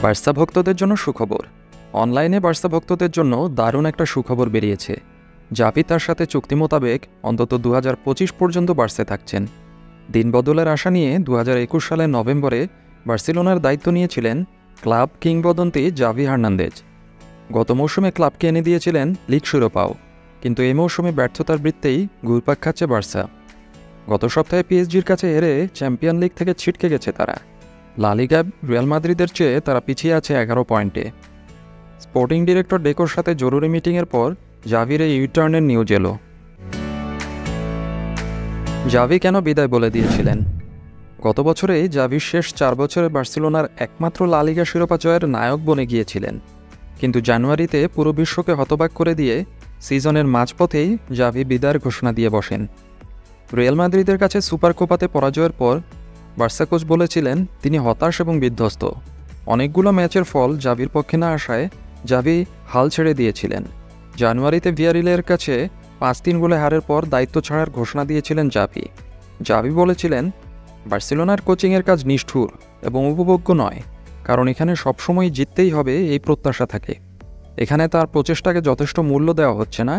Barca ভক্তদের জন্য সুখবর। অনলাইনে বার্সা ভক্তদের জন্য দারুণ একটা সুখবর বেরিয়েছে। জাভি তার সাথে চুক্তি মোতাবেক অন্তত 2025 পর্যন্ত বার্সায় থাকছেন। দিন বদলের আশা নিয়ে 2021 সালের নভেম্বরে বার্সেলোনার দায়িত্ব নিয়েছিলেন ক্লাব কিংবদন্তি জাভি হার্নান্দেজ। গত মৌসুমে ক্লাবকে এনে দিয়েছিলেন লিগ শিরোপাও, কিন্তু এই মৌসুমে ব্যর্থতার বৃত্তেই ঘুরপাক খাচ্ছে বার্সা। গত সপ্তাহে পিএসজির কাছে হেরে চ্যাম্পিয়ন লিগ থেকে ছিটকে গেছে তারা। লা লিগায় রিয়াল মাদ্রিদের চেয়ে তারা পিছিয়ে আছে 11 পয়েন্টে। স্পোর্টিং ডিরেক্টর ডেকোর সাথে জরুরি মিটিংয়ের পর জাভির এই ইউটার্নের নিউজ এলো। জাভি কেন বিদায় বলে দিয়েছিলেন? গত বছরেই জাভির শেষ 4 বছরে বার্সেলোনার একমাত্র লা লিগা শিরোপা জয়ের নায়ক বনে গিয়েছিলেন, কিন্তু জানুয়ারিতে পুরো বিশ্বকে হতবাক করে দিয়ে সিজনের মাঝপথেই জাভি বিদায়ের ঘোষণা দিয়ে বসেন। রিয়াল মাদ্রিদের কাছে সুপার কোপাতে পরাজয়ের পর বার্সা কোচ বলেছিলেন তিনি হতাশ এবং বিধ্বস্ত। অনেকগুলো ম্যাচের ফল জাভির পক্ষে না আসায় জাভি হাল ছেড়ে দিয়েছিলেন। জানুয়ারিতে ভিয়ারিয়ালের কাছে 5-3 গোলে হারের পর দায়িত্ব ছাড়ার ঘোষণা দিয়েছিলেন জাভি। জাভি বলেছিলেন, বার্সেলোনার কোচিংয়ের কাজ নিষ্ঠুর এবং উপভোগ্য নয়, কারণ এখানে সবসময় জিততেই হবে এই প্রত্যাশা থাকে। এখানে তার প্রচেষ্টাকে যথেষ্ট মূল্য দেওয়া হচ্ছে না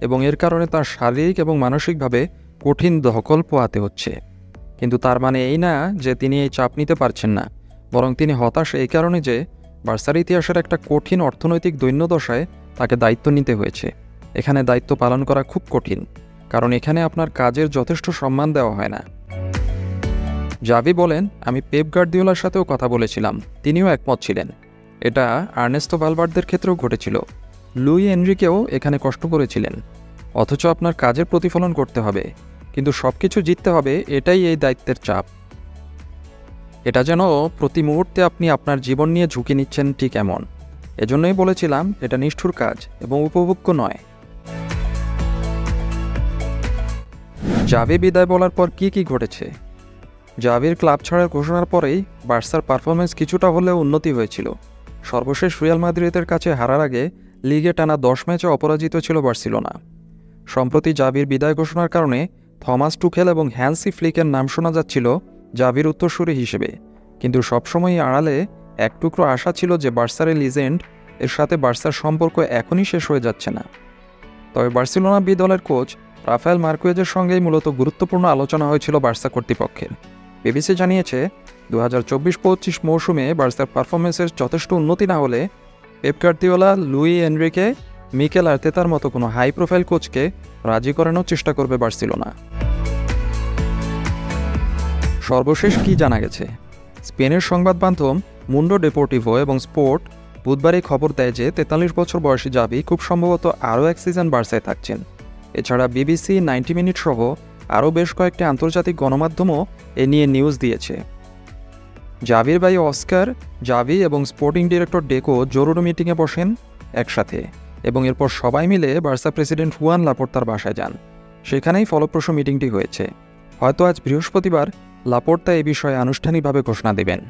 এবং এর কারণে তার শারীরিক এবং মানসিকভাবে কঠিন ধকল পোহাতে হচ্ছে। কিন্তু তার মানে এই না যে তিনি এই চাপ নিতে পারছেন না, বরং তিনি হতাশ এই কারণে যে বার্সার ইতিহাসের একটা কঠিন অর্থনৈতিক দৈন্যদশায় তাকে দায়িত্ব নিতে হয়েছে। এখানে দায়িত্ব পালন করা খুব কঠিন, কারণ এখানে আপনার কাজের যথেষ্ট সম্মান দেওয়া হয় না। জাভি বলেন, আমি পেপ গার্দিওলার সাথেও কথা বলেছিলাম, তিনিও একমত ছিলেন। এটা আর্নেস্তো ভালভার্দের ক্ষেত্রেও ঘটেছিল। লুই এনরিকেও এখানে কষ্ট করেছিলেন। অথচ আপনার কাজের প্রতিফলন করতে হবে, কিন্তু সব কিছু জিততে হবে, এটাই এই দায়িত্বের চাপ। এটা যেন প্রতি মুহূর্তে আপনি আপনার জীবন নিয়ে ঝুঁকি নিচ্ছেন, ঠিক এমন। এজন্যই বলেছিলাম এটা নিষ্ঠুর কাজ এবং উপভোগ্য নয়। জাভি বিদায় বলার পর কি ঘটেছে? জাভির ক্লাব ছাড়ার ঘোষণার পরেই বার্সার পারফরমেন্স কিছুটা হলেও উন্নতি হয়েছিল। সর্বশেষ রিয়াল মাদ্রিদের কাছে হারার আগে লিগে টানা 10 ম্যাচে অপরাজিত ছিল বার্সেলোনা। সম্প্রতি জাভির বিদায় ঘোষণার কারণে থমাস টুখেল এবং হ্যান্সি ফ্লিকের নাম শোনা যাচ্ছিল জাভির উত্তরসূরি হিসেবে, কিন্তু সবসময়ই আড়ালে এক টুকরো আশা ছিল যে বার্সার লিজেন্ড এর সাথে বার্সার সম্পর্ক এখনই শেষ হয়ে যাচ্ছে না। তবে বার্সেলোনা বি দলের কোচ রাফায়েল মার্কুয়েজের সঙ্গেই মূলত গুরুত্বপূর্ণ আলোচনা হয়েছিল বার্সা কর্তৃপক্ষের। বিবিসি জানিয়েছে 2024-25 মৌসুমে বার্সার পারফরমেন্সের যথেষ্ট উন্নতি না হলে Pep Guardiola, Luis Enrique, Mikel আর্তেতার মতো কোনো হাই প্রোফাইল কোচকে রাজি করানোর চেষ্টা করবে বার্সেলোনা। সর্বশেষ কি জানা গেছে? স্পেনের সংবাদ মাধ্যম মুন্ডো ডেপোর্টিভো এবং স্পোর্ট বুধবারই খবর দেয় যে 43 বছর বয়সী জাভি খুব সম্ভবত আরও এক সিজন বার্সায় থাকছেন। এছাড়া বিবিসি, 90 মিনিট সহ আরও বেশ কয়েকটি আন্তর্জাতিক গণমাধ্যমও এ নিয়ে নিউজ দিয়েছে। জাভির ভাই অস্কার, জাভি এবং স্পোর্টিং ডিরেক্টর ডেকো জরুরি মিটিংয়ে বসেন একসাথে এবং এরপর সবাই মিলে বার্সা প্রেসিডেন্ট হুয়ান লাপোর্তার বাসায় যান। সেখানেই ফলপ্রসূ মিটিংটি হয়েছে। হয়তো আজ বৃহস্পতিবার লাপোর্তা এ বিষয়ে আনুষ্ঠানিকভাবে ঘোষণা দেবেন।